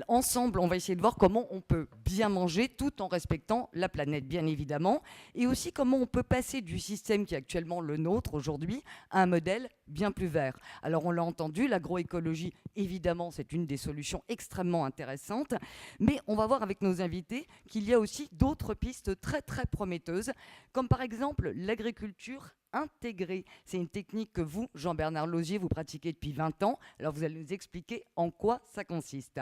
Ensemble, on va essayer de voir comment on peut bien manger tout en respectant la planète, bien évidemment, et aussi comment on peut passer du système qui est actuellement le nôtre aujourd'hui à un modèle bien plus vert. Alors, on l'a entendu, l'agroécologie, évidemment, c'est une des solutions extrêmement intéressantes, mais on va voir avec nos invités qu'il y a aussi d'autres pistes très, très prometteuses, comme par exemple l'agriculture intégrée. C'est une technique que vous, Jean-Bernard Lausier, vous pratiquez depuis 20 ans. Alors, vous allez nous expliquer en quoi ça consiste.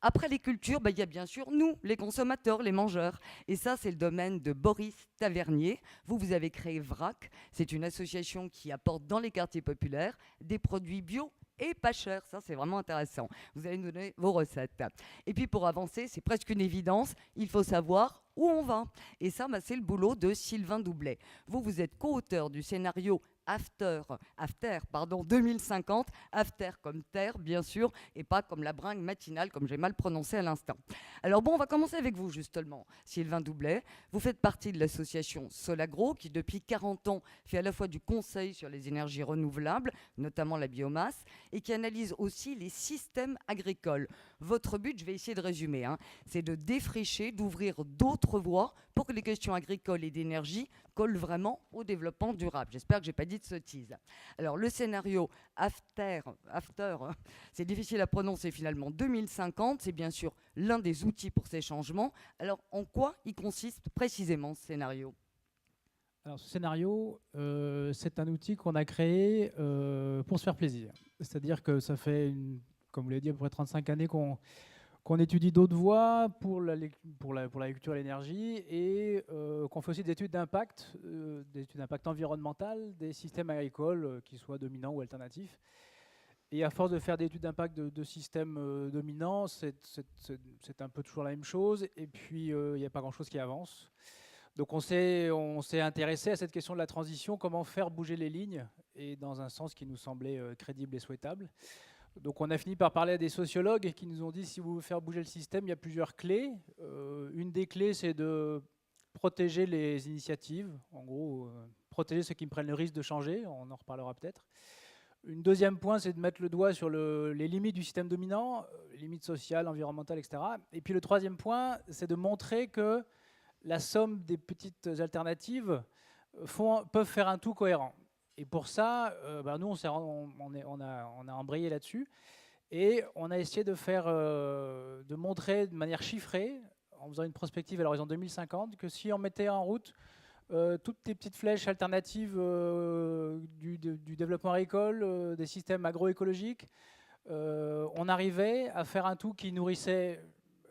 Après les cultures, il y a bien sûr nous, les consommateurs, les mangeurs. Et ça, c'est le domaine de Boris Tavernier. Vous avez créé VRAC. C'est une association qui apporte dans les quartiers populaires des produits bio et pas chers. Ça, c'est vraiment intéressant. Vous allez nous donner vos recettes. Et puis, pour avancer, c'est presque une évidence. Il faut savoir où on va. Et ça, c'est le boulot de Sylvain Doublet. Vous êtes co-auteur du scénario After 2050, After comme terre, bien sûr, et pas comme la bringue matinale, comme j'ai mal prononcé à l'instant. Alors bon, on va commencer avec vous, justement, Sylvain Doublet. Vous faites partie de l'association Solagro, qui depuis 40 ans fait à la fois du conseil sur les énergies renouvelables, notamment la biomasse, et qui analyse aussi les systèmes agricoles. Votre but, je vais essayer de résumer, c'est de défricher, d'ouvrir d'autres voies pour que les questions agricoles et d'énergie collent vraiment au développement durable. J'espère que je n'ai pas dit de sottises. Alors, le scénario After, c'est difficile à prononcer finalement, 2050, c'est bien sûr l'un des outils pour ces changements. Alors, en quoi il consiste précisément ce scénario? Alors, ce scénario, c'est un outil qu'on a créé pour se faire plaisir. C'est-à-dire que ça fait, comme vous l'avez dit, à peu près 35 années qu'on étudie d'autres voies pour l'agriculture et l'énergie et qu'on fait aussi des études d'impact environnemental des systèmes agricoles, qu'ils soient dominants ou alternatifs. Et à force de faire des études d'impact de systèmes dominants, c'est un peu toujours la même chose. Et puis, il n'y a pas grand-chose qui avance. Donc on s'est intéressé à cette question de la transition, comment faire bouger les lignes, et dans un sens qui nous semblait crédible et souhaitable. Donc on a fini par parler à des sociologues qui nous ont dit, si vous voulez faire bouger le système, il y a plusieurs clés. Une des clés, c'est de protéger les initiatives, en gros, protéger ceux qui prennent le risque de changer, on en reparlera peut-être. Une deuxième point, c'est de mettre le doigt sur les limites du système dominant, limites sociales, environnementales, etc. Et puis le troisième point, c'est de montrer que la somme des petites alternatives peuvent faire un tout cohérent. Et pour ça, nous, on a embrayé là-dessus. Et on a essayé de montrer de manière chiffrée, en faisant une prospective à l'horizon 2050, que si on mettait en route toutes les petites flèches alternatives du développement agricole, des systèmes agroécologiques, on arrivait à faire un tout qui nourrissait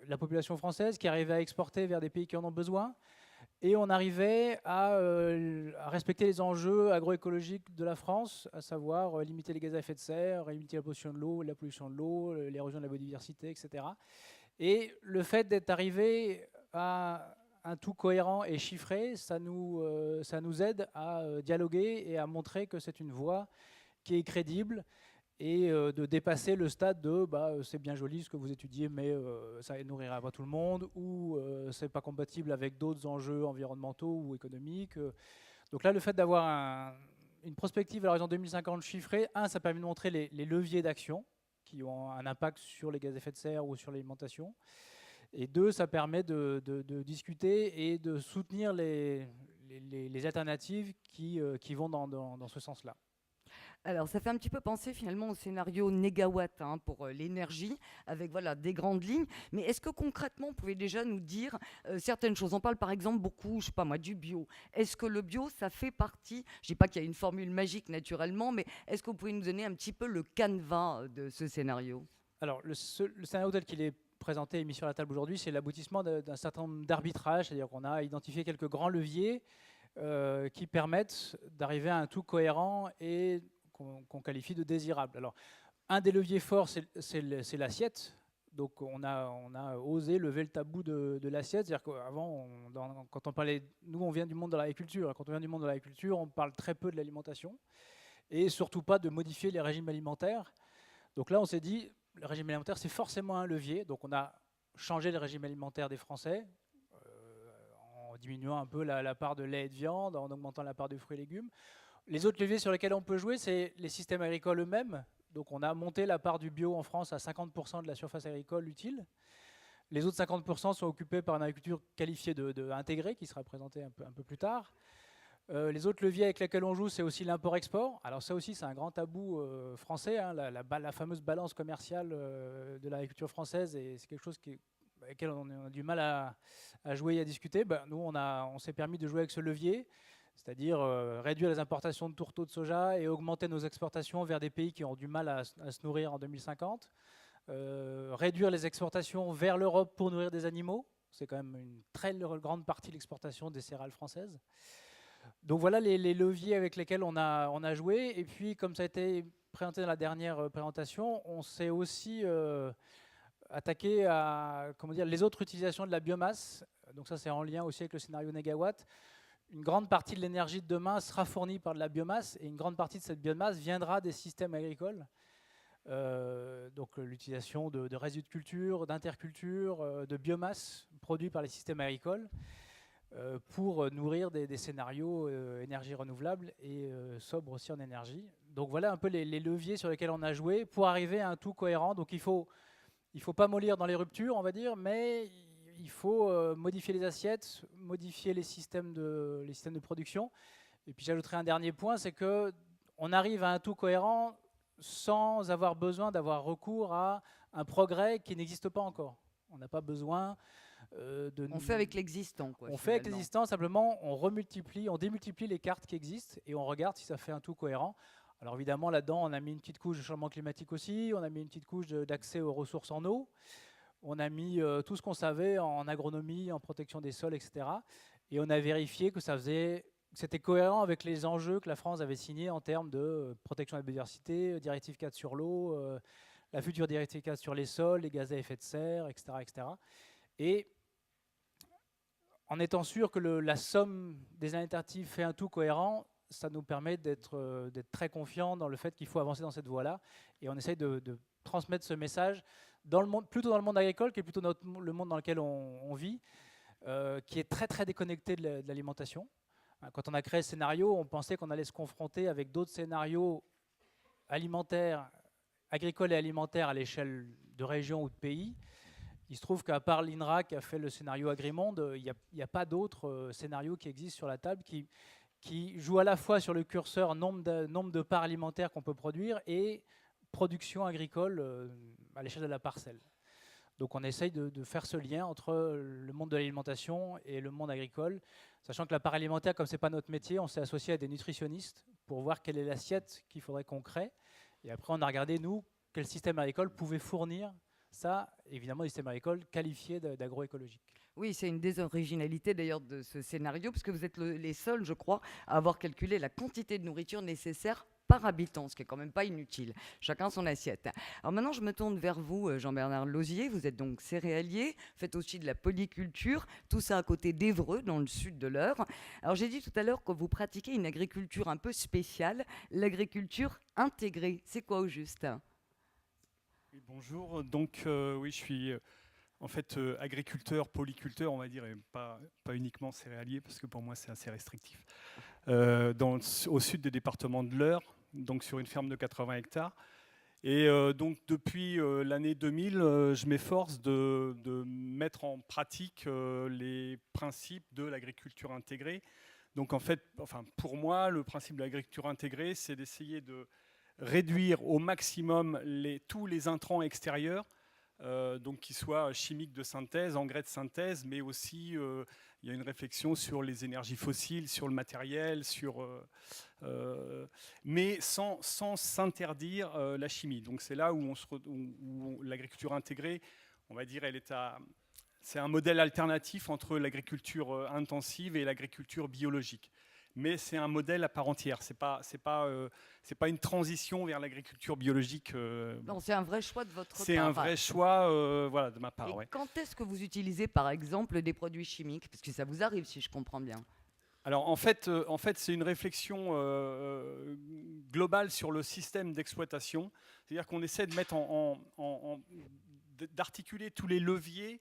la population française, qui arrivait à exporter vers des pays qui en ont besoin, et on arrivait à respecter les enjeux agroécologiques de la France, à savoir limiter les gaz à effet de serre, limiter la pollution de l'eau, l'érosion de la biodiversité, etc. Et le fait d'être arrivé à un tout cohérent et chiffré, ça nous aide à dialoguer et à montrer que c'est une voie qui est crédible, et de dépasser le stade de c'est bien joli ce que vous étudiez, mais ça nourrira pas tout le monde, ou c'est pas compatible avec d'autres enjeux environnementaux ou économiques. Donc là, le fait d'avoir une prospective à l'horizon 2050 chiffrée, ça permet de montrer les leviers d'action qui ont un impact sur les gaz à effet de serre ou sur l'alimentation. Et deux, ça permet de discuter et de soutenir les alternatives qui vont dans ce sens-là. Alors, ça fait un petit peu penser finalement au scénario négawatt pour l'énergie, avec voilà, des grandes lignes. Mais est-ce que concrètement, vous pouvez déjà nous dire certaines choses? On parle par exemple beaucoup, je sais pas moi, du bio. Est-ce que le bio, ça fait partie, je dis pas qu'il y a une formule magique naturellement, mais est-ce que vous pouvez nous donner un petit peu le canevas de ce scénario? Alors, le scénario tel qu'il est présenté et mis sur la table aujourd'hui, c'est l'aboutissement d'un certain nombre d'arbitrages, c'est-à-dire qu'on a identifié quelques grands leviers qui permettent d'arriver à un tout cohérent et qu'on qualifie de désirable. Alors, un des leviers forts, c'est l'assiette. Donc, on a osé lever le tabou de l'assiette. C'est-à-dire qu'avant, quand on parlait, nous, on vient du monde de l'agriculture. Quand on vient du monde de l'agriculture, on parle très peu de l'alimentation et surtout pas de modifier les régimes alimentaires. Donc là, on s'est dit, le régime alimentaire, c'est forcément un levier. Donc, on a changé le régime alimentaire des Français en diminuant un peu la part de lait et de viande, en augmentant la part de fruits et légumes. Les autres leviers sur lesquels on peut jouer, c'est les systèmes agricoles eux-mêmes. Donc on a monté la part du bio en France à 50% de la surface agricole utile. Les autres 50% sont occupés par une agriculture qualifiée intégrée, qui sera présentée un peu plus tard. Les autres leviers avec lesquels on joue, c'est aussi l'import-export. Alors ça aussi, c'est un grand tabou français, hein, la fameuse balance commerciale de l'agriculture française, et c'est quelque chose avec lequel on a du mal à jouer et à discuter. Nous, on s'est permis de jouer avec ce levier, c'est-à-dire réduire les importations de tourteaux de soja et augmenter nos exportations vers des pays qui ont du mal à se nourrir en 2050. Réduire les exportations vers l'Europe pour nourrir des animaux. C'est quand même une très grande partie de l'exportation des céréales françaises. Donc voilà les leviers avec lesquels on a joué. Et puis, comme ça a été présenté dans la dernière présentation, on s'est aussi attaqué à les autres utilisations de la biomasse. Donc ça, c'est en lien aussi avec le scénario Négawatt. Une grande partie de l'énergie de demain sera fournie par de la biomasse, et une grande partie de cette biomasse viendra des systèmes agricoles. Donc l'utilisation de résidus de culture, d'interculture, de biomasse produits par les systèmes agricoles pour nourrir des scénarios énergie renouvelable et sobre aussi en énergie. Donc voilà un peu les leviers sur lesquels on a joué pour arriver à un tout cohérent. Donc il faut pas mollir dans les ruptures, on va dire, mais il faut modifier les assiettes, modifier les systèmes de production. Et puis j'ajouterai un dernier point, c'est qu'on arrive à un tout cohérent sans avoir besoin d'avoir recours à un progrès qui n'existe pas encore. On n'a pas besoin On fait avec l'existant. On fait avec l'existant, simplement on démultiplie les cartes qui existent et on regarde si ça fait un tout cohérent. Alors évidemment, là-dedans, on a mis une petite couche de changement climatique aussi, on a mis une petite couche d'accès aux ressources en eau, on a mis tout ce qu'on savait en agronomie, en protection des sols, etc. Et on a vérifié que c'était cohérent avec les enjeux que la France avait signés en termes de protection de la biodiversité, directive 4 sur l'eau, la future directive 4 sur les sols, les gaz à effet de serre, etc. etc. Et en étant sûr que la somme des alternatives fait un tout cohérent, ça nous permet d'être très confiants dans le fait qu'il faut avancer dans cette voie-là. Et on essaye de transmettre ce message plutôt dans le monde agricole, qui est plutôt le monde dans lequel on vit, qui est très très déconnecté de l'alimentation. Quand on a créé ce scénario, on pensait qu'on allait se confronter avec d'autres scénarios alimentaires, agricoles et alimentaires à l'échelle de régions ou de pays. Il se trouve qu'à part l'INRA qui a fait le scénario Agrimonde, il n'y a pas d'autres scénarios qui existent sur la table qui jouent à la fois sur le curseur nombre de parts alimentaires qu'on peut produire et production agricole à l'échelle de la parcelle. Donc on essaye de faire ce lien entre le monde de l'alimentation et le monde agricole, sachant que la part alimentaire, comme ce n'est pas notre métier, on s'est associé à des nutritionnistes pour voir quelle est l'assiette qu'il faudrait qu'on crée. Et après, on a regardé, nous, quel système agricole pouvait fournir ça, évidemment, des systèmes agricoles qualifiés d'agroécologiques. Oui, c'est une des originalités d'ailleurs de ce scénario, parce que vous êtes les seuls, je crois, à avoir calculé la quantité de nourriture nécessaire par habitant, ce qui est quand même pas inutile. Chacun son assiette. Alors maintenant, je me tourne vers vous, Jean-Bernard Lauzier. Vous êtes donc céréalier, faites aussi de la polyculture, tout ça à côté d'Évreux, dans le sud de l'Eure. Alors j'ai dit tout à l'heure que vous pratiquez une agriculture un peu spéciale, l'agriculture intégrée. C'est quoi au juste ? Oui, bonjour. Donc oui, je suis en fait agriculteur, polyculteur, on va dire, et pas uniquement céréalier, parce que pour moi c'est assez restrictif. Au sud des départements de l'Eure, donc sur une ferme de 80 hectares. Et donc depuis l'année 2000, je m'efforce de mettre en pratique les principes de l'agriculture intégrée. Donc en fait, pour moi, le principe de l'agriculture intégrée, c'est d'essayer de réduire au maximum tous les intrants extérieurs, donc qu'ils soient chimiques de synthèse, engrais de synthèse, mais aussi il y a une réflexion sur les énergies fossiles, sur le matériel, mais sans s'interdire la chimie. Donc c'est là où l'agriculture intégrée, on va dire, c'est un modèle alternatif entre l'agriculture intensive et l'agriculture biologique. Mais c'est un modèle à part entière. C'est pas une transition vers l'agriculture biologique. Non, c'est un vrai choix de votre part. C'est un vrai choix, de ma part. Et quand est-ce que vous utilisez, par exemple, des produits chimiques ? Parce que ça vous arrive, si je comprends bien. Alors en fait, c'est une réflexion globale sur le système d'exploitation. C'est-à-dire qu'on essaie de mettre d'articuler tous les leviers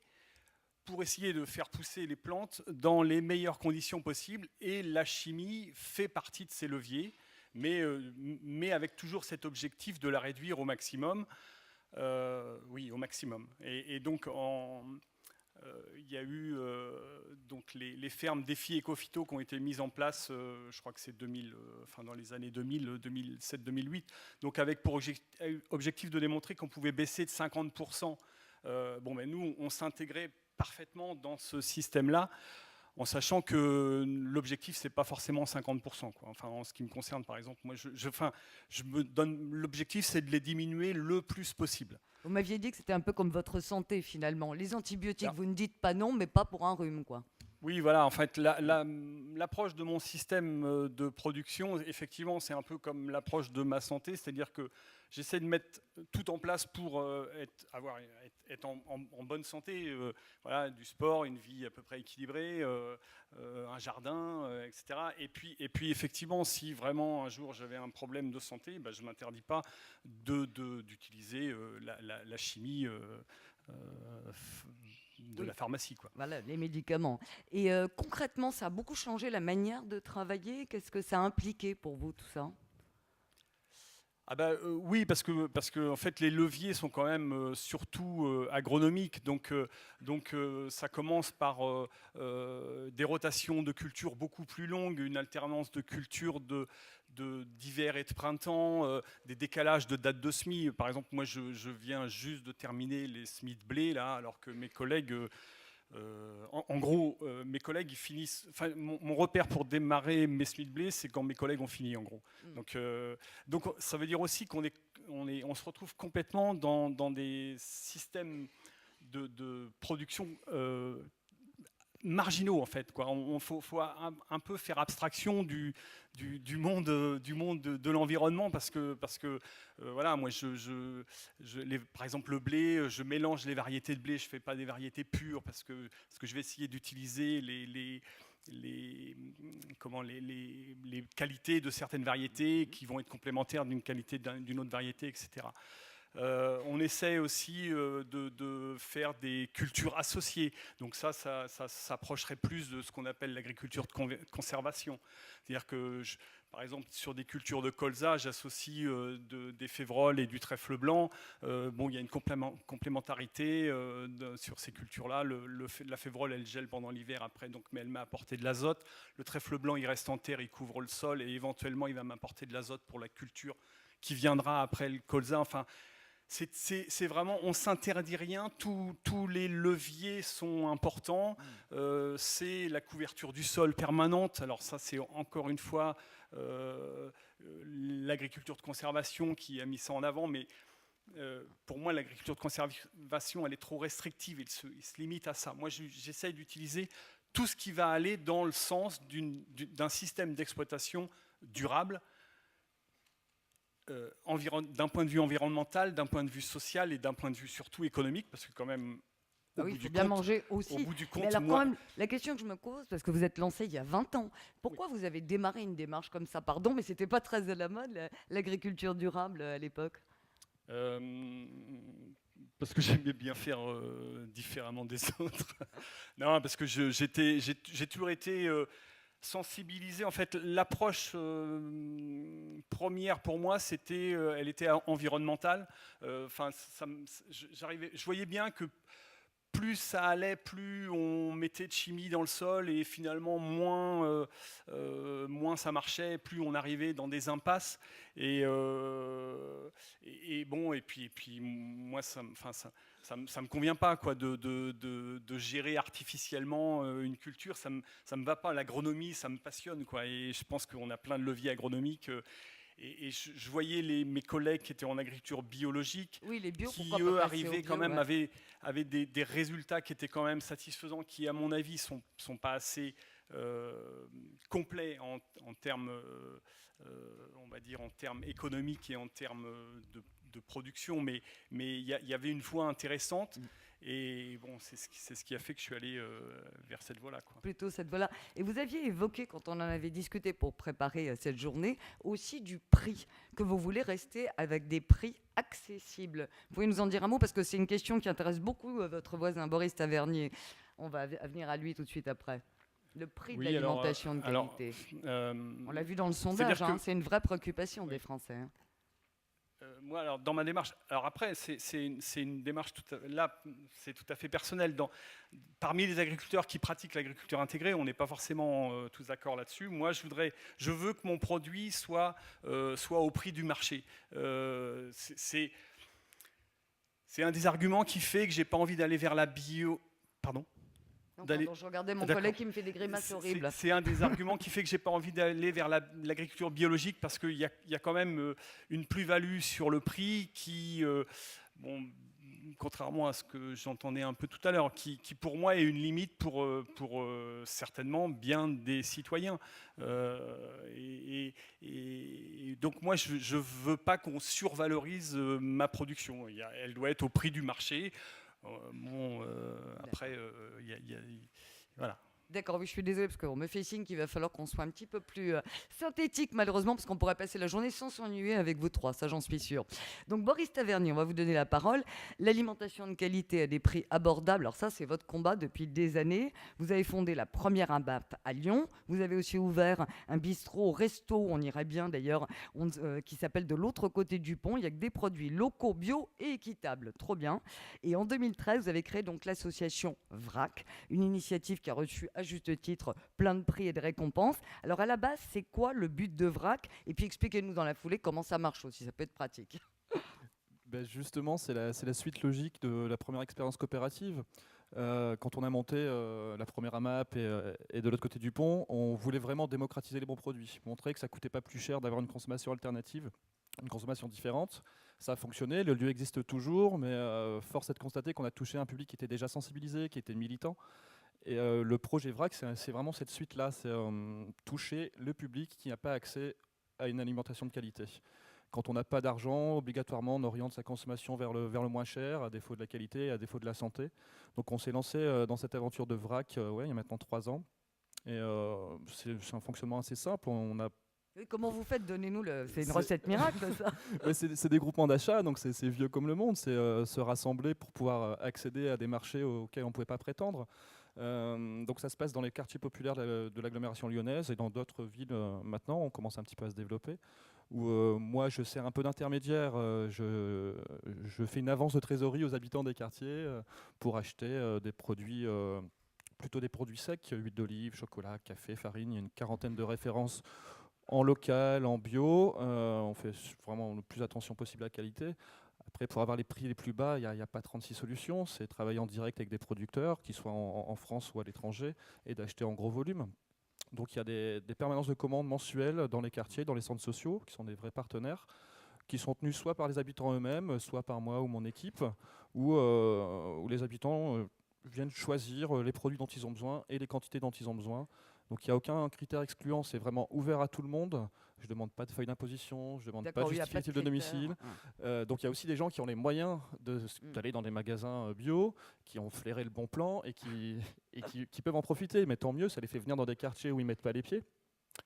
pour essayer de faire pousser les plantes dans les meilleures conditions possibles. Et la chimie fait partie de ces leviers. mais avec toujours cet objectif de la réduire au maximum. Oui, au maximum. Et donc, il y a eu donc les fermes défi éco-phyto qui ont été mises en place, je crois que c'est dans les années 2000, 2007, 2008, donc avec pour objectif de démontrer qu'on pouvait baisser de 50%. Nous, on s'intégrait parfaitement dans ce système-là, en sachant que l'objectif, c'est pas forcément 50%, quoi. Enfin, en ce qui me concerne, par exemple, moi, je me donne l'objectif, c'est de les diminuer le plus possible. Vous m'aviez dit que c'était un peu comme votre santé, finalement. Les antibiotiques, vous ne dites pas non, mais pas pour un rhume, quoi. Oui, voilà, en fait, l'approche de mon système de production, effectivement, c'est un peu comme l'approche de ma santé, c'est-à-dire que j'essaie de mettre tout en place pour être en bonne santé, voilà, du sport, une vie à peu près équilibrée, un jardin, etc. Et puis, effectivement, si vraiment un jour j'avais un problème de santé, je ne m'interdis pas d'utiliser la chimie de la pharmacie, quoi. Voilà, les médicaments. Et concrètement, ça a beaucoup changé la manière de travailler. Qu'est-ce que ça a impliqué pour vous, tout ça ? Oui, parce que en fait, les leviers sont quand même surtout agronomiques. Donc ça commence par des rotations de cultures beaucoup plus longues, une alternance de cultures d'hiver et de printemps, des décalages de dates de semis. Par exemple, moi, je viens juste de terminer les semis de blé, là, alors que mes collègues... en gros, mes collègues ils finissent. Enfin, mon repère pour démarrer mes semis de blé, c'est quand mes collègues ont fini, en gros. Donc, ça veut dire aussi qu'on se retrouve complètement dans des systèmes de production marginaux, en fait, quoi. Faut un peu faire abstraction du monde de l'environnement, parce que voilà, moi par exemple le blé, je mélange les variétés de blé, je fais pas des variétés pures, parce que je vais essayer d'utiliser les qualités de certaines variétés qui vont être complémentaires d'une qualité d'une autre variété, etc. On essaie aussi de faire des cultures associées. Donc ça s'approcherait plus de ce qu'on appelle l'agriculture de conservation. C'est-à-dire que, par exemple, sur des cultures de colza, j'associe des févroles et du trèfle blanc. Il y a une complémentarité sur ces cultures-là. La févrole, elle gèle pendant l'hiver après, mais elle m'a apporté de l'azote. Le trèfle blanc, il reste en terre, il couvre le sol, et éventuellement, il va m'apporter de l'azote pour la culture qui viendra après le colza. Enfin, c'est vraiment, on ne s'interdit rien, tous les leviers sont importants, c'est la couverture du sol permanente. Alors ça, c'est encore une fois l'agriculture de conservation qui a mis ça en avant, mais pour moi, l'agriculture de conservation, elle est trop restrictive, il se limite à ça. Moi, j'essaye d'utiliser tout ce qui va aller dans le sens d'un système d'exploitation durable, d'un point de vue environnemental, d'un point de vue social et d'un point de vue surtout économique, parce que quand même, il faut bien manger aussi. Au bout du compte, mais alors quand même, la question que je me pose, parce que vous êtes lancé il y a 20 ans, pourquoi vous avez démarré une démarche comme ça? Pardon, mais c'était pas très à la mode, l'agriculture durable à l'époque. Parce que j'aimais bien faire différemment des autres. Non, parce que j'ai toujours été... sensibiliser, en fait, l'approche première pour moi, elle était environnementale. Je voyais bien que plus ça allait, plus on mettait de chimie dans le sol, et finalement moins ça marchait, plus on arrivait dans des impasses. Et puis moi, ça me convient pas, quoi, de gérer artificiellement une culture. Ça me va pas. L'agronomie, ça me passionne, quoi. Et je pense qu'on a plein de leviers agronomiques. Et je voyais mes collègues qui étaient en agriculture biologique, les bio, qui eux arrivaient quand même, avaient des résultats qui étaient quand même satisfaisants, qui à mon avis sont pas assez complets en termes, on va dire, en termes économiques et en termes de production, mais il y avait une voie intéressante. Et bon, c'est ce qui a fait que je suis allé vers cette voie-là, quoi. Plutôt cette voie-là. Et vous aviez évoqué, quand on en avait discuté pour préparer cette journée, aussi du prix, que vous voulez rester avec des prix accessibles. Vous pouvez nous en dire un mot, parce que c'est une question qui intéresse beaucoup votre voisin Boris Tavernier. On va venir à lui tout de suite après. Le prix de Oui, l'alimentation de qualité. On l'a vu dans le sondage, c'est une vraie préoccupation des Français. Moi, alors, dans ma démarche, alors après, c'est une démarche là, c'est tout à fait personnel. Parmi les agriculteurs qui pratiquent l'agriculture intégrée, on n'est pas forcément tous d'accord là-dessus. Moi, je veux que mon produit soit au prix du marché. C'est un des arguments qui fait que j'ai pas envie d'aller vers la bio. Pardon ? Je regardais mon collègue qui me fait des grimaces horribles. C'est un des arguments qui fait que j'ai pas envie d'aller vers l'agriculture biologique, parce qu'il y a quand même une plus-value sur le prix qui, contrairement à ce que j'entendais un peu tout à l'heure, qui pour moi est une limite pour certainement bien des citoyens. Et donc moi, je veux pas qu'on survalorise ma production. Elle doit être au prix du marché. Après, voilà. D'accord, oui, je suis désolée parce qu'on me fait signe qu'il va falloir qu'on soit un petit peu plus synthétique, malheureusement, parce qu'on pourrait passer la journée sans s'ennuyer avec vous trois, ça j'en suis sûre. Donc Boris Tavernier, on va vous donner la parole. L'alimentation de qualité à des prix abordables, alors ça c'est votre combat depuis des années. Vous avez fondé la première AMAP à Lyon. Vous avez aussi ouvert un bistrot, resto, on irait bien d'ailleurs, qui s'appelle De l'autre côté du pont. Il n'y a que des produits locaux, bio et équitables, trop bien. Et en 2013, vous avez créé donc l'association VRAC, une initiative qui a reçu à juste titre plein de prix et de récompenses. Alors à la base, c'est quoi le but de VRAC? Et puis expliquez-nous dans la foulée comment ça marche aussi, ça peut être pratique. Justement, c'est la suite logique de la première expérience coopérative. Quand on a monté la première AMAP et de l'autre côté du pont, on voulait vraiment démocratiser les bons produits, montrer que ça ne coûtait pas plus cher d'avoir une consommation alternative, une consommation différente. Ça a fonctionné, le lieu existe toujours, mais force est de constater qu'on a touché un public qui était déjà sensibilisé, qui était militant. Et le projet VRAC, c'est vraiment cette suite-là, c'est toucher le public qui n'a pas accès à une alimentation de qualité. Quand on n'a pas d'argent, obligatoirement, on oriente sa consommation vers le moins cher, à défaut de la qualité, à défaut de la santé. Donc on s'est lancé dans cette aventure de VRAC il y a maintenant 3 ans. Et c'est un fonctionnement assez simple. Comment vous faites? Donnez-nous c'est une recette miracle, ça. C'est des groupements d'achat, donc c'est vieux comme le monde. C'est se rassembler pour pouvoir accéder à des marchés auxquels on ne pouvait pas prétendre. Donc ça se passe dans les quartiers populaires de l'agglomération lyonnaise et dans d'autres villes maintenant. On commence un petit peu à se développer. Où moi, je sers un peu d'intermédiaire. Je fais une avance de trésorerie aux habitants des quartiers pour acheter des produits, plutôt des produits secs, huile d'olive, chocolat, café, farine. Il y a une quarantaine de références en local, en bio. On fait vraiment le plus attention possible à la qualité. Après, pour avoir les prix les plus bas, il n'y a pas 36 solutions. C'est travailler en direct avec des producteurs, qu'ils soient en France ou à l'étranger, et d'acheter en gros volume. Donc il y a des permanences de commandes mensuelles dans les quartiers, dans les centres sociaux, qui sont des vrais partenaires, qui sont tenus soit par les habitants eux-mêmes, soit par moi ou mon équipe, où les habitants viennent choisir les produits dont ils ont besoin et les quantités dont ils ont besoin. Donc il n'y a aucun critère excluant, c'est vraiment ouvert à tout le monde. Je ne demande pas de feuille d'imposition, je ne demande pas de justificatif de domicile. Donc il y a aussi des gens qui ont les moyens d'aller dans des magasins bio, qui ont flairé le bon plan et qui peuvent en profiter. Mais tant mieux, ça les fait venir dans des quartiers où ils ne mettent pas les pieds.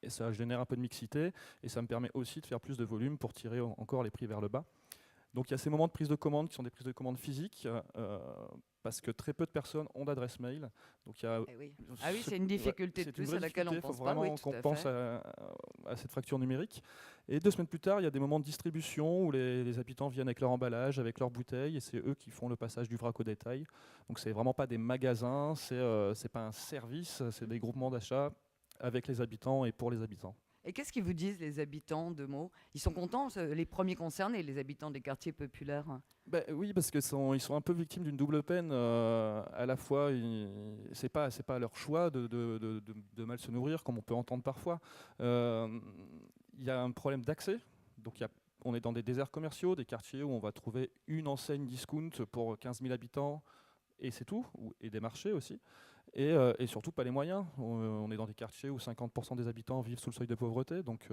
Et ça génère un peu de mixité et ça me permet aussi de faire plus de volume pour tirer encore les prix vers le bas. Donc il y a ces moments de prise de commande qui sont des prises de commande physiques, parce que très peu de personnes ont d'adresse mail. Donc c'est une difficulté de plus à laquelle on pense pas. Il faut vraiment qu'on pense à cette fracture numérique. Et 2 semaines plus tard, il y a des moments de distribution où les habitants viennent avec leur emballage, avec leurs bouteilles, et c'est eux qui font le passage du vrac au détail. Donc c'est vraiment pas des magasins, c'est pas un service, c'est des groupements d'achat avec les habitants et pour les habitants. Et qu'est-ce qu'ils vous disent, les habitants de Meaux? Ils sont contents, les premiers concernés, les habitants des quartiers populaires? Oui, parce qu'ils sont un peu victimes d'une double peine. À la fois, c'est pas leur choix de mal se nourrir, comme on peut entendre parfois. Il y a un problème d'accès. Donc on est dans des déserts commerciaux, des quartiers où on va trouver une enseigne discount pour 15 000 habitants, et c'est tout, et des marchés aussi. Et surtout pas les moyens. On est dans des quartiers où 50% des habitants vivent sous le seuil de pauvreté. Donc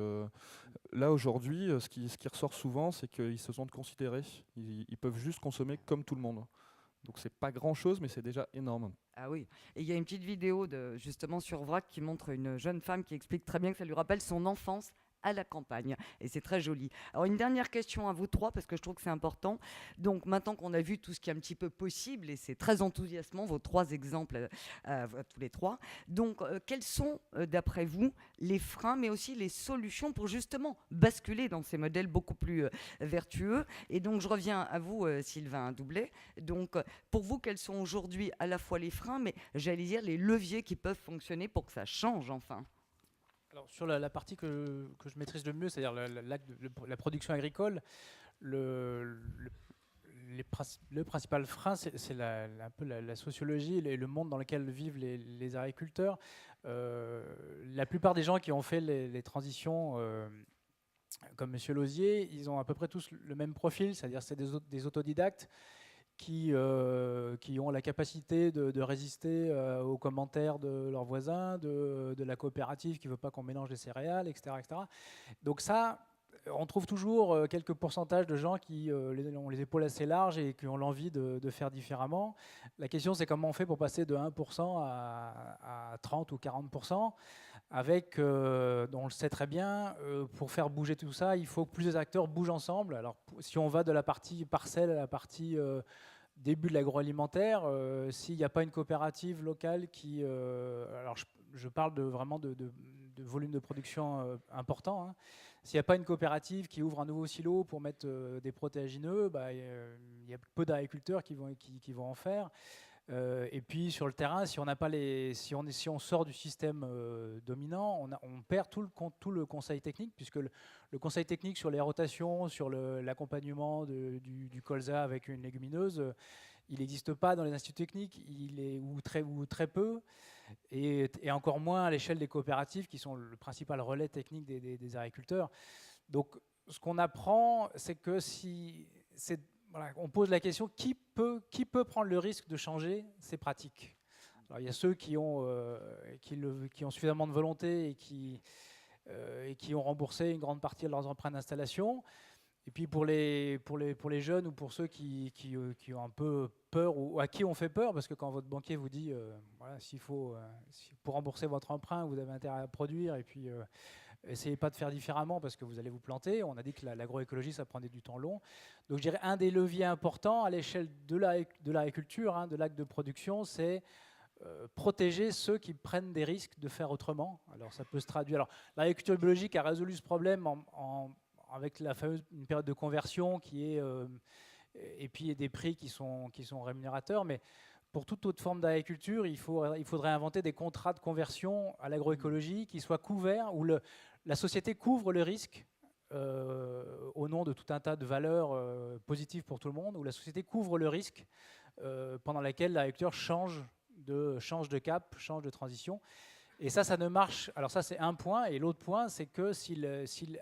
là aujourd'hui, ce qui ressort souvent, c'est qu'ils se sentent considérés. Ils peuvent juste consommer comme tout le monde. Donc c'est pas grand chose, mais c'est déjà énorme. Ah oui, et il y a une petite vidéo justement sur VRAC qui montre une jeune femme qui explique très bien que ça lui rappelle son enfance à la campagne. Et c'est très joli. Alors une dernière question à vous trois, parce que je trouve que c'est important. Donc maintenant qu'on a vu tout ce qui est un petit peu possible, et c'est très enthousiasmant, vos 3 exemples, tous les 3. Donc quels sont, d'après vous, les freins, mais aussi les solutions pour justement basculer dans ces modèles beaucoup plus vertueux? Et donc je reviens à vous, Sylvain Doublet. Donc pour vous, quels sont aujourd'hui à la fois les freins, mais j'allais dire les leviers qui peuvent fonctionner pour que ça change enfin? Alors, sur la partie que je maîtrise le mieux, c'est-à-dire la production agricole, le principal frein, c'est un peu la sociologie et le monde dans lequel vivent les agriculteurs. La plupart des gens qui ont fait les transitions, comme M. Lauzier, ils ont à peu près tous le même profil, c'est-à-dire c'est des autodidactes qui ont la capacité de résister aux commentaires de leurs voisins, de la coopérative qui ne veut pas qu'on mélange les céréales, etc., etc. Donc ça, on trouve toujours quelques pourcentages de gens qui ont les épaules assez larges et qui ont l'envie de faire différemment. La question, c'est comment on fait pour passer de 1% à 30 ou 40%, avec, on le sait très bien, pour faire bouger tout ça, il faut que plusieurs acteurs bougent ensemble. Alors, si on va de la partie parcelle à la partie début de l'agroalimentaire, s'il n'y a pas une coopérative locale qui... alors, je parle vraiment de volume de production important. Hein. S'il n'y a pas une coopérative qui ouvre un nouveau silo pour mettre des protéagineux, il y a peu d'agriculteurs qui vont en faire. Et puis sur le terrain, si on sort du système dominant, on perd tout le conseil technique, puisque le conseil technique sur les rotations, sur l'accompagnement du colza avec une légumineuse, il n'existe pas dans les instituts techniques, ou très peu, et encore moins à l'échelle des coopératives qui sont le principal relais technique des agriculteurs. Donc ce qu'on apprend, c'est que voilà, on pose la question, qui peut prendre le risque de changer ses pratiques? Alors, il y a ceux qui ont suffisamment de volonté et qui ont remboursé une grande partie de leurs emprunts d'installation. Et puis pour les jeunes ou pour ceux qui ont un peu peur ou à qui on fait peur, parce que quand votre banquier vous dit voilà, pour rembourser votre emprunt, vous avez intérêt à produire et puis essayez pas de faire différemment parce que vous allez vous planter. On a dit que l'agroécologie, ça prenait du temps long. Donc je dirais un des leviers importants à l'échelle de l'agriculture, hein, de l'acte de production, c'est protéger ceux qui prennent des risques de faire autrement. Alors ça peut se traduire. Alors l'agriculture biologique a résolu ce problème avec une période de conversion qui est et puis des prix qui sont rémunérateurs, mais pour toute autre forme d'agriculture, il faudrait inventer des contrats de conversion à l'agroécologie qui soient couverts, où la société couvre le risque au nom de tout un tas de valeurs positives pour tout le monde, où la société couvre le risque pendant laquelle l'agriculteur change de cap, change de transition. Et ça ne marche. Alors ça, c'est un point. Et l'autre point, c'est que si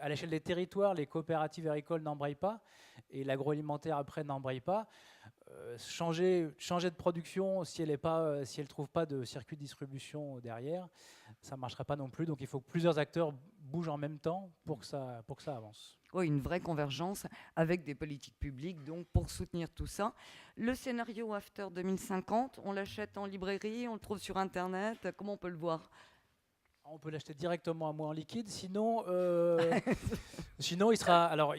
à l'échelle des territoires, les coopératives agricoles n'embrayent pas et l'agroalimentaire après n'embraye pas, changer de production si elle ne trouve pas de circuit de distribution derrière, ça ne marchera pas non plus. Donc il faut que plusieurs acteurs bougent en même temps pour que ça avance. Oui, une vraie convergence avec des politiques publiques donc pour soutenir tout ça. Le scénario After 2050, on l'achète en librairie, on le trouve sur Internet, comment on peut le voir? On peut l'acheter directement à moi en liquide, sinon il sera... Alors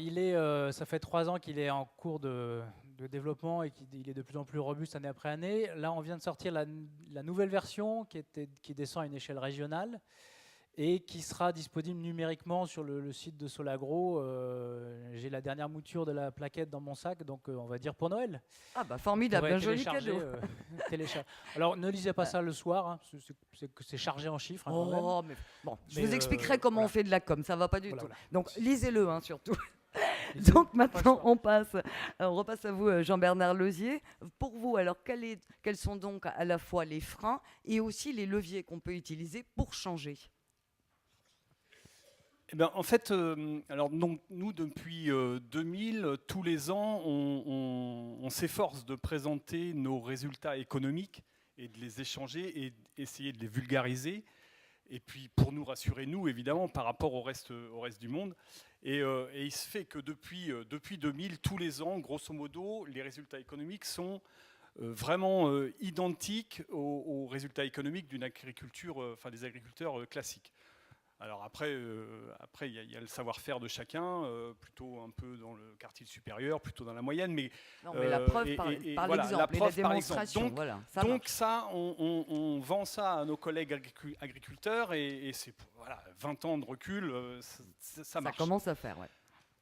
ça fait 3 ans qu'il est en cours de développement et qu'il est de plus en plus robuste année après année. Là, on vient de sortir la nouvelle version qui descend à une échelle régionale et qui sera disponible numériquement sur le site de Solagro. J'ai la dernière mouture de la plaquette dans mon sac, donc on va dire pour Noël. Ah bah formidable, un joli cadeau. Alors ne lisez pas ça le soir, hein, c'est chargé en chiffres. Hein, quand même. Mais bon, je vous expliquerai comment on fait de la com, ça va pas du tout. Voilà. Donc lisez-le hein, surtout. Donc maintenant on repasse à vous Jean-Bernard Lauzier. Pour vous, alors quels sont donc à la fois les freins et aussi les leviers qu'on peut utiliser pour changer? Eh bien, en fait, alors nous, depuis 2000, tous les ans, on s'efforce de présenter nos résultats économiques et de les échanger et essayer de les vulgariser. Et puis, pour nous rassurer, nous, évidemment, par rapport au reste du monde. Et il se fait que depuis 2000, tous les ans, grosso modo, les résultats économiques sont vraiment identiques aux résultats économiques d'une agriculture, des agriculteurs classiques. Alors après, il y a le savoir-faire de chacun, plutôt un peu dans le quartile supérieur, plutôt dans la moyenne, mais Non, mais la preuve par voilà, l'exemple la et la preuve par exemple. démonstration. Voilà, ça Donc marche. ça, on vend ça à nos collègues agriculteurs et c'est voilà, 20 ans de recul, ça marche. Ça commence à faire, ouais.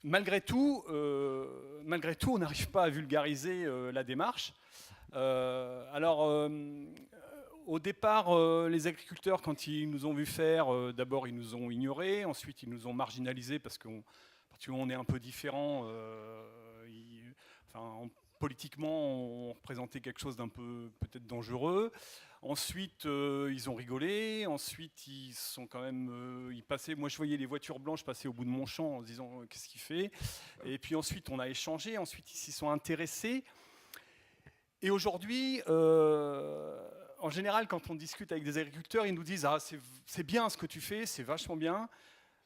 Malgré tout, on n'arrive pas à vulgariser la démarche. Au départ, les agriculteurs, quand ils nous ont vu faire, d'abord ils nous ont ignorés, ensuite ils nous ont marginalisés parce qu'on est un peu différent. Politiquement, on représentait quelque chose d'un peu peut-être dangereux. Ensuite, ils ont rigolé. Ensuite, ils sont quand même, ils passaient. Moi, je voyais les voitures blanches passer au bout de mon champ en se disant qu'est-ce qu'il fait. Et puis ensuite, on a échangé. Ensuite, ils s'y sont intéressés. Et aujourd'hui, en général, quand on discute avec des agriculteurs, ils nous disent ah c'est bien ce que tu fais, c'est vachement bien.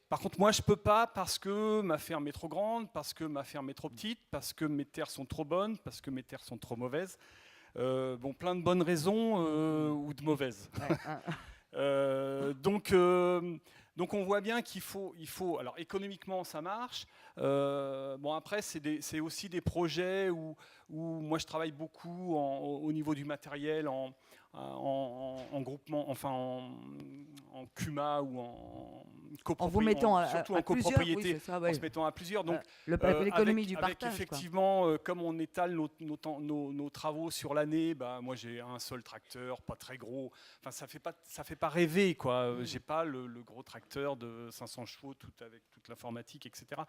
Par contre, moi, je ne peux pas parce que ma ferme est trop grande, parce que ma ferme est trop petite, parce que mes terres sont trop bonnes, parce que mes terres sont trop mauvaises. Plein de bonnes raisons ou de mauvaises. Donc on voit bien qu'il faut. Alors économiquement, ça marche. Après, c'est aussi des projets où moi je travaille beaucoup au niveau du matériel, en groupement, enfin en CUMA ou en en vous mettant surtout à en copropriété, plusieurs, oui, ça, ouais. en se mettant à plusieurs. Donc l'économie du avec partage. effectivement, comme on étale nos travaux sur l'année, moi j'ai un seul tracteur, pas très gros. Enfin, ça fait pas rêver, quoi. J'ai pas le gros tracteur de 500 chevaux, avec toute l'informatique, etc.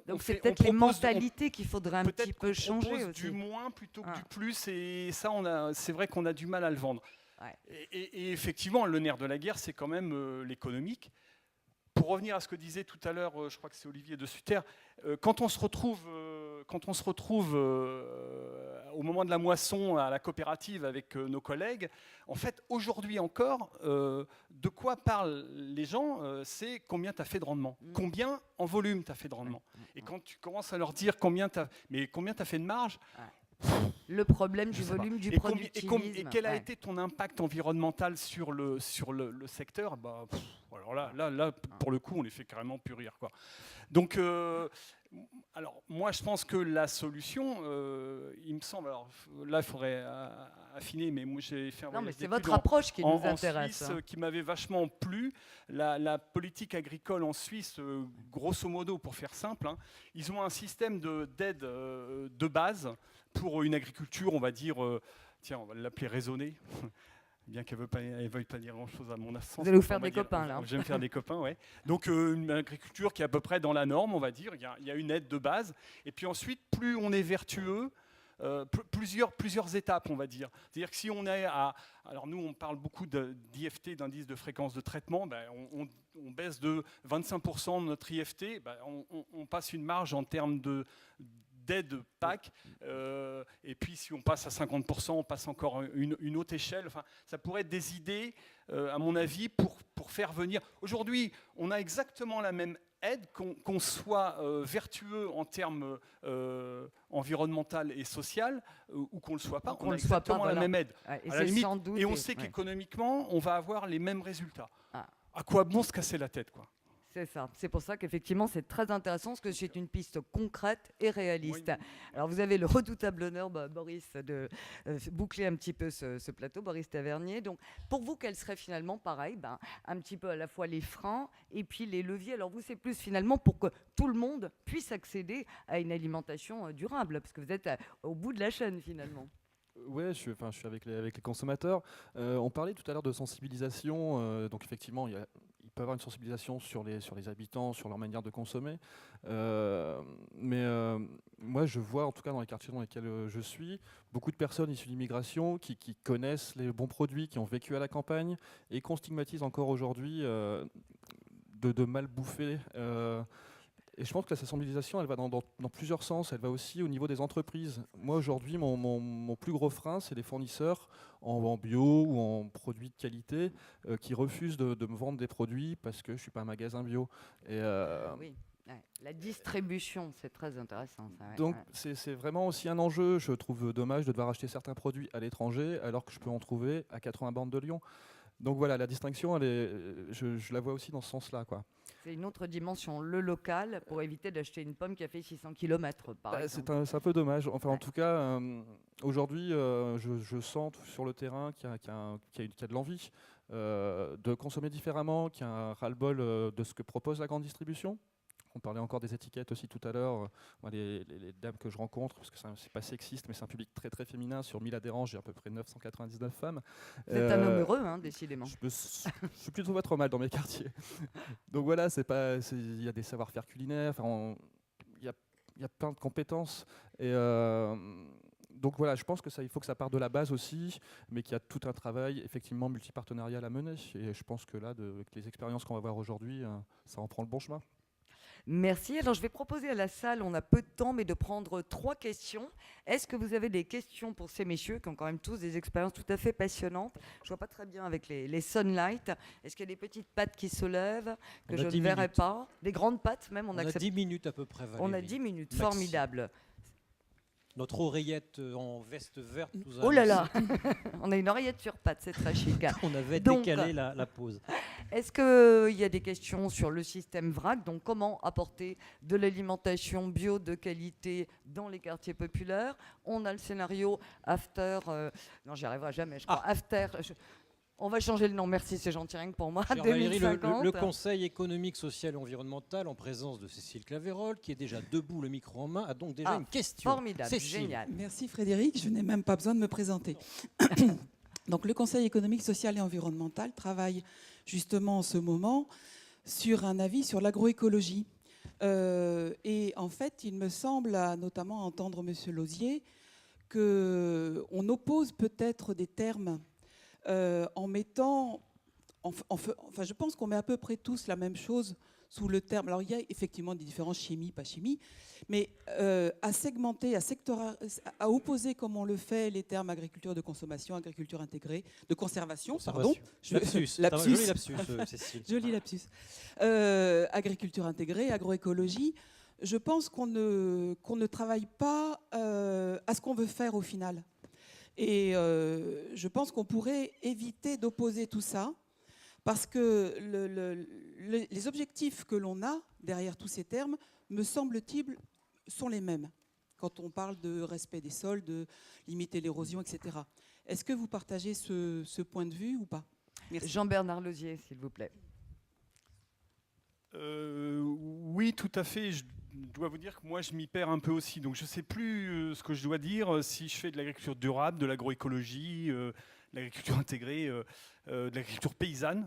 Donc c'est peut-être les mentalités qu'il faudrait un petit peu changer aussi. Du moins plutôt que du plus, et ça, c'est vrai qu'on a du mal à le vendre. Ouais. Et effectivement, le nerf de la guerre, c'est quand même l'économique. Pour revenir à ce que disait tout à l'heure, je crois que c'est Olivier de Sutter, quand on se retrouve au moment de la moisson à la coopérative avec nos collègues, en fait, aujourd'hui encore, de quoi parlent les gens, c'est combien tu as fait de rendement, combien en volume tu as fait de rendement. Et quand tu commences à leur dire combien tu as fait de marge, le problème du volume, du productivisme. Et quel a été ton impact environnemental sur le secteur, alors là, pour le coup, on les fait carrément purir, quoi. Donc, alors, moi, je pense que la solution, il me semble, alors là, il faudrait affiner, mais moi, j'ai fait un voyage mais c'est votre approche qui nous en intéresse. Suisse, qui m'avait vachement plu. La politique agricole en Suisse, grosso modo, pour faire simple, ils ont un système d'aide de base pour une agriculture, on va dire, on va l'appeler raisonnée. Bien qu'elle ne veuille pas dire grand-chose à mon sens. Vous allez vous faire des copains, là. Je vais me faire des copains, ouais. Donc, une agriculture qui est à peu près dans la norme, on va dire. Il y a une aide de base. Et puis ensuite, plus on est vertueux, plusieurs étapes, on va dire. C'est-à-dire que si on est à... Alors nous, on parle beaucoup d'IFT, d'indice de fréquence de traitement. On baisse de 25% de notre IFT. On passe une marge en termes d'aide PAC, et puis si on passe à 50%, on passe encore une autre échelle. Enfin, ça pourrait être des idées, à mon avis, pour faire venir. Aujourd'hui, on a exactement la même aide, qu'on soit vertueux en termes environnemental et social, ou qu'on ne le soit pas. On a exactement la même aide. Et on sait qu'économiquement, on va avoir les mêmes résultats. À quoi bon se casser la tête, quoi? C'est ça. C'est pour ça qu'effectivement, c'est très intéressant parce que c'est une piste concrète et réaliste. Oui. Alors, vous avez le redoutable honneur, Boris, de boucler un petit peu ce plateau, Boris Tavernier. Donc, pour vous, quels seraient finalement, pareil, un petit peu à la fois les freins et puis les leviers? Alors, vous, c'est plus finalement pour que tout le monde puisse accéder à une alimentation durable, parce que vous êtes au bout de la chaîne, finalement. Oui, je suis avec les consommateurs. On parlait tout à l'heure de sensibilisation. Donc, effectivement, il peut y avoir une sensibilisation sur les habitants, sur leur manière de consommer. Mais moi, je vois, en tout cas dans les quartiers dans lesquels je suis, beaucoup de personnes issues d'immigration qui connaissent les bons produits, qui ont vécu à la campagne et qu'on stigmatise encore aujourd'hui de mal bouffer. Et je pense que la sensibilisation, elle va dans plusieurs sens. Elle va aussi au niveau des entreprises. Moi, aujourd'hui, mon plus gros frein, c'est les fournisseurs en bio ou en produits de qualité qui refusent de me vendre des produits parce que je ne suis pas un magasin bio. Et, oui. Ouais. La distribution, c'est très intéressant. Ça, ouais. Donc, c'est vraiment aussi un enjeu. Je trouve dommage de devoir acheter certains produits à l'étranger alors que je peux en trouver à 80 bornes de Lyon. Donc voilà, la distinction, je la vois aussi dans ce sens-là, quoi. C'est une autre dimension, le local, pour éviter d'acheter une pomme qui a fait 600 km, par exemple. C'est un peu dommage. Enfin, Ouais. en tout cas, aujourd'hui, je sens sur le terrain qu'il y a de l'envie de consommer différemment, qu'il y a un ras-le-bol de ce que propose la grande distribution. On parlait encore des étiquettes aussi tout à l'heure. Moi, les dames que je rencontre, parce que c'est pas sexiste, mais c'est un public très très féminin. Sur 1000 adhérents, j'ai à peu près 999 femmes. Vous êtes un homme heureux, hein, décidément. Je suis plutôt pas trop mal dans mes quartiers. Donc voilà, il y a des savoir-faire culinaires. Enfin, il y a plein de compétences. Et donc voilà, je pense que il faut que ça parte de la base aussi, mais qu'il y a tout un travail effectivement multipartenarial à mener. Et je pense que là, avec les expériences qu'on va voir aujourd'hui, ça en prend le bon chemin. Merci. Alors, je vais proposer à la salle, on a peu de temps, mais de prendre 3 questions. Est-ce que vous avez des questions pour ces messieurs qui ont quand même tous des expériences tout à fait passionnantes? Je vois pas très bien avec les sunlight. Est-ce qu'il y a des petites pattes qui se lèvent que je ne verrai pas? Des grandes pattes même, On a 10 minutes à peu près, Valérie. On a 10 minutes, Maxi. formidable. Notre oreillette en veste verte nous a Oh là là, on a une oreillette sur pattes, c'est très chic. On avait Donc, décalé la pause. Est-ce qu'il y a des questions sur le système VRAC? Donc, comment apporter de l'alimentation bio de qualité dans les quartiers populaires? On a le scénario After. Non, j'y arriverai jamais, je crois. After. On va changer le nom, merci, c'est gentil, rien que pour moi. Chère Valérie, 2050. le Conseil économique, social et environnemental, en présence de Cécile Claverol, qui est déjà debout, le micro en main, a donc déjà une question. Formidable, Cécile. génial. Merci Frédéric, je n'ai même pas besoin de me présenter. Donc le Conseil économique, social et environnemental travaille justement en ce moment sur un avis sur l'agroécologie. Et en fait, il me semble, notamment à entendre M. Lauzier, qu'on oppose peut-être des termes en mettant... Enfin, je pense qu'on met à peu près tous la même chose sous le terme. Alors, il y a effectivement des différences chimie, pas chimie, mais à segmenter, à opposer, comme on le fait, les termes agriculture de consommation, agriculture intégrée, de conservation, pardon. Lapsus. Joli lapsus, Cécile. Joli lapsus. Agriculture intégrée, agroécologie. Je pense qu'on ne travaille pas à ce qu'on veut faire au final. Et je pense qu'on pourrait éviter d'opposer tout ça, parce que les objectifs que l'on a derrière tous ces termes, me semble-t-il, sont les mêmes. Quand on parle de respect des sols, de limiter l'érosion, etc. Est-ce que vous partagez ce point de vue ou pas? Merci. Jean-Bernard Lauzier, s'il vous plaît. Oui, tout à fait. Je dois vous dire que moi, je m'y perds un peu aussi. Donc, je ne sais plus ce que je dois dire, si je fais de l'agriculture durable, de l'agroécologie, de l'agriculture intégrée, de l'agriculture paysanne.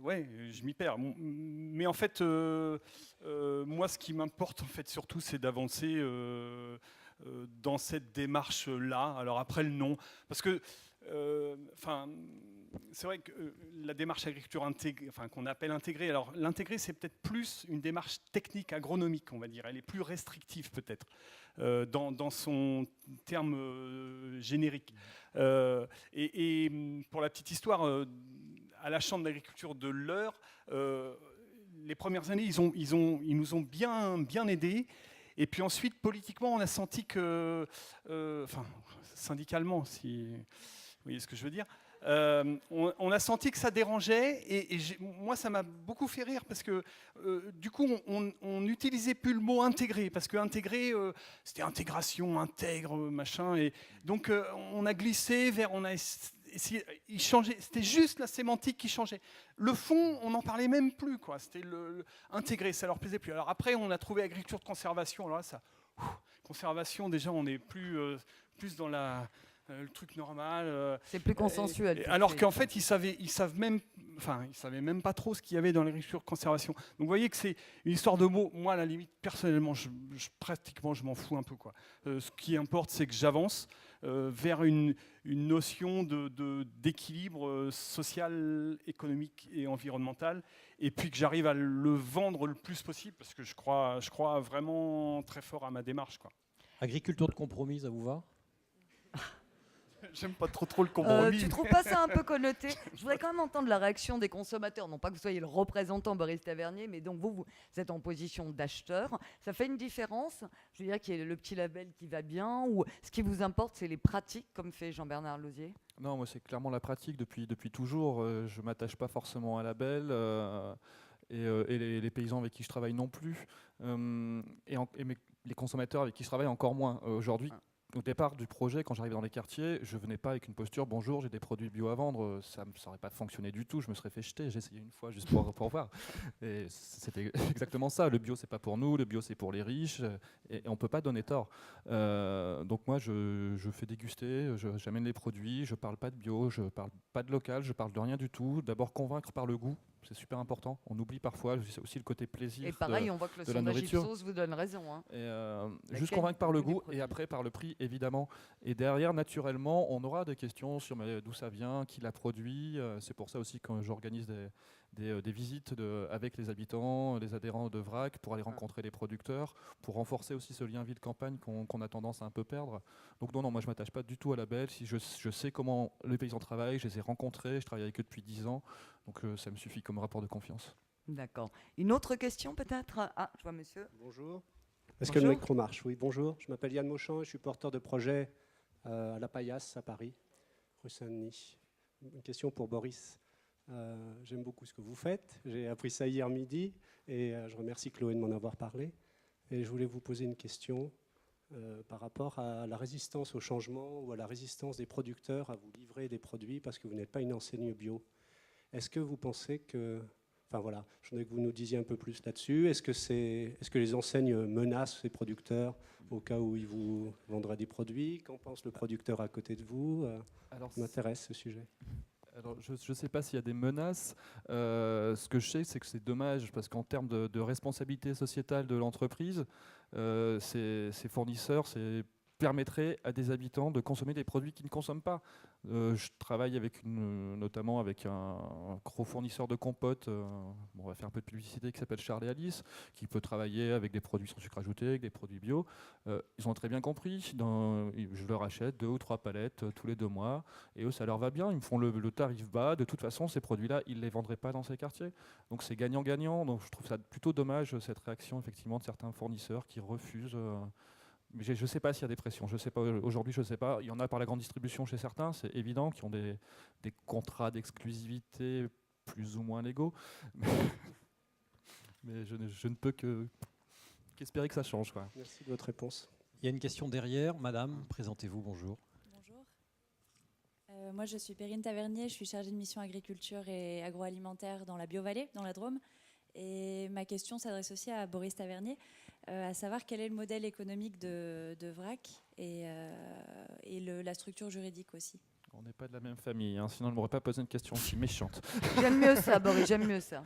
Ouais, je m'y perds. Mais en fait, moi, ce qui m'importe, en fait, surtout, c'est d'avancer dans cette démarche-là. Alors après, le nom. Parce que, c'est vrai que la démarche agriculture intégrée, qu'on appelle intégrée, alors l'intégrée, c'est peut-être plus une démarche technique, agronomique, on va dire. Elle est plus restrictive, peut-être, dans son terme générique. Et pour la petite histoire, à la Chambre d'agriculture de l'Eure, les premières années, ils nous ont bien aidés. Et puis ensuite, politiquement, on a senti que, syndicalement, si vous voyez ce que je veux dire, on a senti que ça dérangeait. Et moi, ça m'a beaucoup fait rire parce que, du coup, on n'utilisait plus le mot intégré. Parce que intégré, c'était intégration, intègre, machin. Et donc, on a glissé vers... Il changeait, c'était juste la sémantique qui changeait. Le fond, on n'en parlait même plus, quoi. C'était intégré, ça leur plaisait plus. Alors après, on a trouvé agriculture de conservation. Alors là, conservation, déjà, on est plus dans le truc normal. C'est plus consensuel. Alors qu'en fait, ils savaient même pas trop ce qu'il y avait dans l'agriculture de conservation. Donc vous voyez que c'est une histoire de mots. Moi, à la limite, personnellement, pratiquement, je m'en fous un peu, quoi. Ce qui importe, c'est que j'avance vers une notion d'équilibre social, économique et environnemental, et puis que j'arrive à le vendre le plus possible, parce que je crois vraiment très fort à ma démarche, quoi. Agriculture de compromis, ça vous va? J'aime pas trop le compromis. Tu trouves pas ça un peu connoté? Je voudrais quand même entendre la réaction des consommateurs. Non pas que vous soyez le représentant Boris Tavernier, mais donc vous êtes en position d'acheteur. Ça fait une différence? Je veux dire qu'il y a le petit label qui va bien, ou ce qui vous importe, c'est les pratiques, comme fait Jean-Bernard Lauzier? Non, moi c'est clairement la pratique depuis toujours. Je m'attache pas forcément à label et les paysans avec qui je travaille non plus. Les consommateurs avec qui je travaille encore moins. Aujourd'hui, au départ du projet, quand j'arrivais dans les quartiers, je venais pas avec une posture «bonjour, j'ai des produits bio à vendre». Ça n'aurait pas fonctionné du tout, je me serais fait jeter. J'ai essayé une fois juste pour voir. Et c'était exactement ça. Le bio, c'est pas pour nous, le bio, c'est pour les riches. Et on peut pas donner tort. Donc moi, je fais déguster, j'amène les produits, je parle pas de bio, je parle pas de local, je parle de rien du tout. D'abord convaincre par le goût, c'est super important. On oublie parfois aussi le côté plaisir. Et pareil, on voit que le de la sondage nourriture. Ipsos vous donne raison. Hein. Juste convaincre par le goût et après par le prix, évidemment. Et derrière, naturellement, on aura des questions sur d'où ça vient, qui l'a produit. C'est pour ça aussi que j'organise des visites avec les habitants, les adhérents de VRAC, pour aller rencontrer les producteurs, pour renforcer aussi ce lien ville-campagne qu'on a tendance à un peu perdre. Donc non, moi je ne m'attache pas du tout à la belle. Si je sais comment les paysans travaillent, je les ai rencontrés, je travaille avec eux depuis 10 ans, donc ça me suffit comme rapport de confiance. D'accord. Une autre question peut-être? Ah, je vois monsieur. Bonjour. Est-ce que le micro marche? Oui, bonjour. Je m'appelle Yann Mauchamp et je suis porteur de projet à La Paillasse, à Paris, rue Saint-Denis. Une question pour Boris. J'aime beaucoup ce que vous faites. J'ai appris ça hier midi et je remercie Chloé de m'en avoir parlé. Et je voulais vous poser une question par rapport à la résistance au changement ou à la résistance des producteurs à vous livrer des produits parce que vous n'êtes pas une enseigne bio. Est-ce que vous pensez que... Enfin voilà, je voudrais que vous nous disiez un peu plus là-dessus. Est-ce que les enseignes menacent ces producteurs au cas où ils vous vendraient des produits? Qu'en pense le producteur à côté de vous? Alors, ça m'intéresse ce sujet. Alors, je ne sais pas s'il y a des menaces. Ce que je sais, c'est que c'est dommage parce qu'en termes de responsabilité sociétale de l'entreprise, ces fournisseurs permettraient à des habitants de consommer des produits qu'ils ne consomment pas. Je travaille notamment avec un gros fournisseur de compotes, on va faire un peu de publicité, qui s'appelle Charles et Alice, qui peut travailler avec des produits sans sucre ajouté, avec des produits bio. Ils ont très bien compris. Je leur achète 2 ou 3 palettes tous les 2 mois, et eux, ça leur va bien. Ils me font le tarif bas. De toute façon, ces produits-là, ils ne les vendraient pas dans ces quartiers. Donc c'est gagnant-gagnant. Donc je trouve ça plutôt dommage, cette réaction effectivement de certains fournisseurs qui refusent... Mais je ne sais pas s'il y a des pressions. Je sais pas. Aujourd'hui, je ne sais pas. Il y en a par la grande distribution chez certains, c'est évident, qui ont des contrats d'exclusivité plus ou moins légaux. Mais je ne peux qu'espérer que ça change, quoi. Merci de votre réponse. Il y a une question derrière. Madame, présentez-vous, bonjour. Bonjour. Moi, je suis Perrine Tavernier, je suis chargée de mission agriculture et agroalimentaire dans la Bio-Vallée, dans la Drôme. Et ma question s'adresse aussi à Boris Tavernier, à savoir quel est le modèle économique de VRAC et la structure juridique aussi. On n'est pas de la même famille, hein, sinon elle ne m'aurait pas posé une question aussi méchante. J'aime mieux ça, Boris, j'aime mieux ça.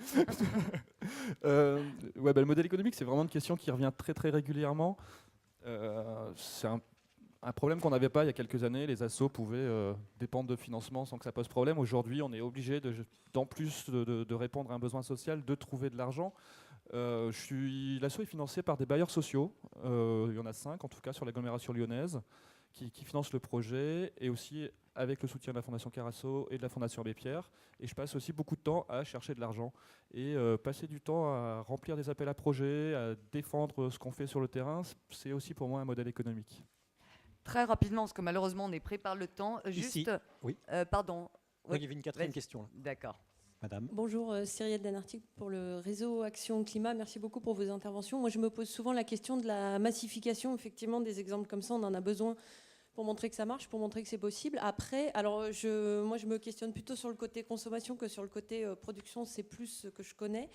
Le modèle économique, c'est vraiment une question qui revient très très régulièrement. C'est un problème qu'on n'avait pas il y a quelques années. Les assos pouvaient dépendre de financement sans que ça pose problème. Aujourd'hui, on est obligé, en plus de répondre à un besoin social, de trouver de l'argent. L'asso est financé par des bailleurs sociaux. Il y en a 5 en tout cas sur l'agglomération lyonnaise qui financent le projet, et aussi avec le soutien de la Fondation Carasso et de la Fondation Abbé Pierre. Et je passe aussi beaucoup de temps à chercher de l'argent et passer du temps à remplir des appels à projets, à défendre ce qu'on fait sur le terrain. C'est aussi pour moi un modèle économique. Très rapidement, parce que malheureusement on est pris par le temps. Ici. Oui. Pardon. Oui. Il y avait une 4e question. Là. D'accord. Madame. Bonjour, Cyrielle Danartic pour le réseau Action Climat. Merci beaucoup pour vos interventions. Moi, je me pose souvent la question de la massification. Effectivement, des exemples comme ça, on en a besoin pour montrer que ça marche, pour montrer que c'est possible. Après, alors moi, je me questionne plutôt sur le côté consommation que sur le côté production. C'est plus ce que je connais.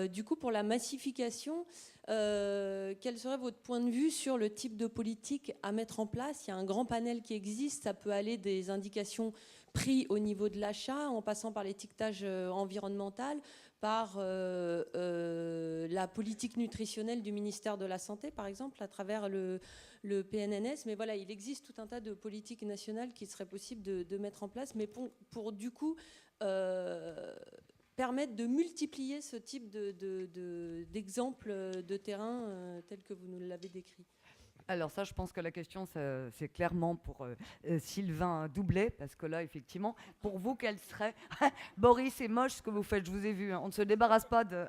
Du coup, pour la massification, quel serait votre point de vue sur le type de politique à mettre en place? Il y a un grand panel qui existe. Ça peut aller des indications prix au niveau de l'achat, en passant par l'étiquetage environnemental, par la politique nutritionnelle du ministère de la Santé, par exemple, à travers le PNNS. Mais voilà, il existe tout un tas de politiques nationales qu'il serait possible de mettre en place, mais pour du coup permettre de multiplier ce type d'exemples de terrain tels que vous nous l'avez décrit. Alors ça, je pense que la question, c'est clairement pour Sylvain Doublet, parce que là, effectivement, pour vous, quelle serait... Boris, c'est moche ce que vous faites, je vous ai vu. On ne se débarrasse pas de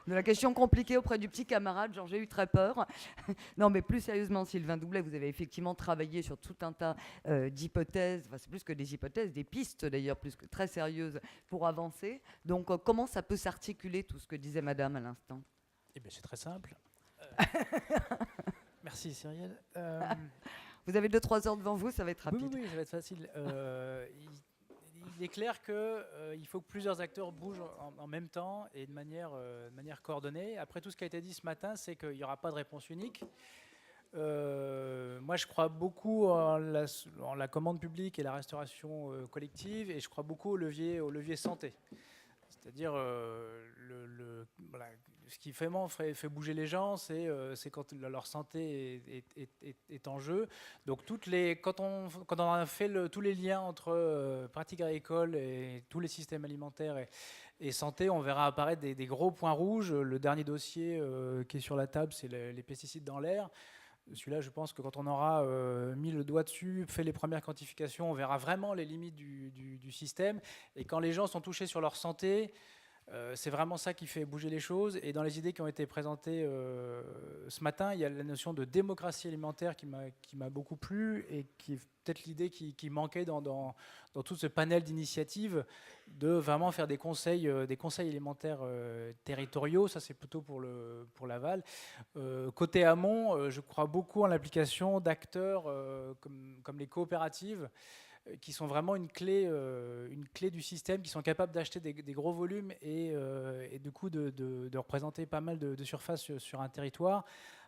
la question compliquée auprès du petit camarade, genre j'ai eu très peur. Non, mais plus sérieusement, Sylvain Doublet, vous avez effectivement travaillé sur tout un tas d'hypothèses, enfin, c'est plus que des hypothèses, des pistes d'ailleurs, plus que très sérieuses pour avancer. Donc, comment ça peut s'articuler, tout ce que disait Madame à l'instant? Eh bien, c'est très simple. Merci Cyrielle. Vous avez 2-3 heures devant vous, ça va être rapide. Oui, ça va être facile. Il est clair qu'il faut que plusieurs acteurs bougent en même temps et de manière coordonnée. Après, tout ce qui a été dit ce matin, c'est qu'il n'y aura pas de réponse unique. Moi, je crois beaucoup en la commande publique et la restauration collective, et je crois beaucoup au levier santé. C'est-à-dire, ce qui vraiment fait bouger les gens, c'est quand leur santé est en jeu. Donc, quand on a fait tous les liens entre pratiques agricoles et tous les systèmes alimentaires et santé, on verra apparaître des gros points rouges. Le dernier dossier qui est sur la table, c'est les pesticides dans l'air. Celui-là, je pense que quand on aura mis le doigt dessus, fait les premières quantifications, on verra vraiment les limites du système. Et quand les gens sont touchés sur leur santé, c'est vraiment ça qui fait bouger les choses. Et dans les idées qui ont été présentées ce matin, il y a la notion de démocratie alimentaire qui m'a beaucoup plu, et qui est peut-être l'idée qui manquait dans tout ce panel d'initiatives, de vraiment faire des conseils alimentaires territoriaux. Ça, c'est plutôt pour l'aval. Côté amont, je crois beaucoup en l'application d'acteurs comme les coopératives, qui sont vraiment une clé du système, qui sont capables d'acheter des gros volumes et du coup de représenter pas mal de surface sur un territoire.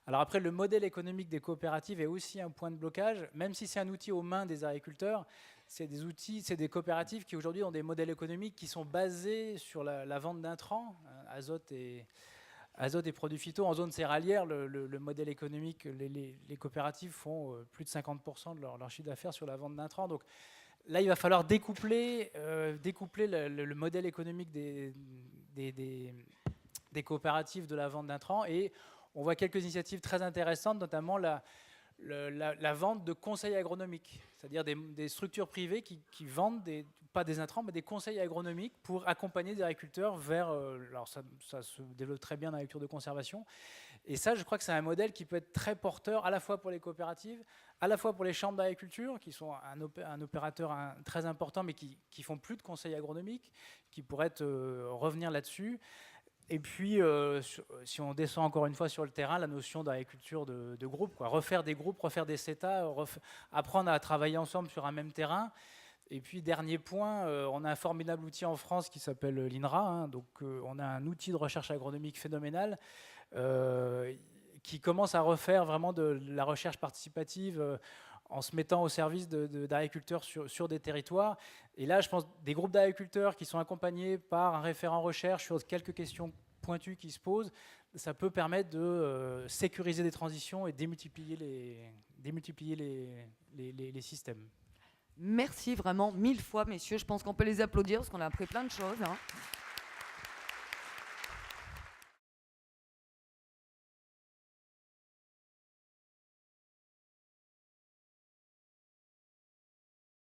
Alors après, le modèle économique des coopératives est aussi un point de blocage, même si c'est un outil aux mains des agriculteurs. C'est des coopératives qui aujourd'hui ont des modèles économiques qui sont basés sur la vente d'intrants, azote et produits phyto. En zone céréalière, le modèle économique, les coopératives font plus de 50% de leur chiffre d'affaires sur la vente d'intrants. Donc là, il va falloir découpler le modèle économique des coopératives de la vente d'intrants. Et on voit quelques initiatives très intéressantes, notamment la vente de conseils agronomiques, c'est-à-dire des structures privées qui vendent pas des intrants, mais des conseils agronomiques pour accompagner des agriculteurs vers... alors ça se développe très bien dans l'agriculture de conservation. Et ça, je crois que c'est un modèle qui peut être très porteur, à la fois pour les coopératives, à la fois pour les chambres d'agriculture, qui sont un opérateur très important, mais qui font plus de conseils agronomiques, qui pourraient revenir là-dessus. Et puis, si on descend encore une fois sur le terrain, la notion d'agriculture de groupe, refaire des groupes, refaire des CETA, apprendre à travailler ensemble sur un même terrain. Et puis, dernier point, on a un formidable outil en France qui s'appelle l'INRA. Donc, on a un outil de recherche agronomique phénoménal qui commence à refaire vraiment de la recherche participative en se mettant au service d'agriculteurs sur des territoires. Et là, je pense des groupes d'agriculteurs qui sont accompagnés par un référent recherche sur quelques questions pointues qui se posent, ça peut permettre de sécuriser des transitions et démultiplier les systèmes. Merci vraiment 1000 fois, messieurs. Je pense qu'on peut les applaudir parce qu'on a appris plein de choses.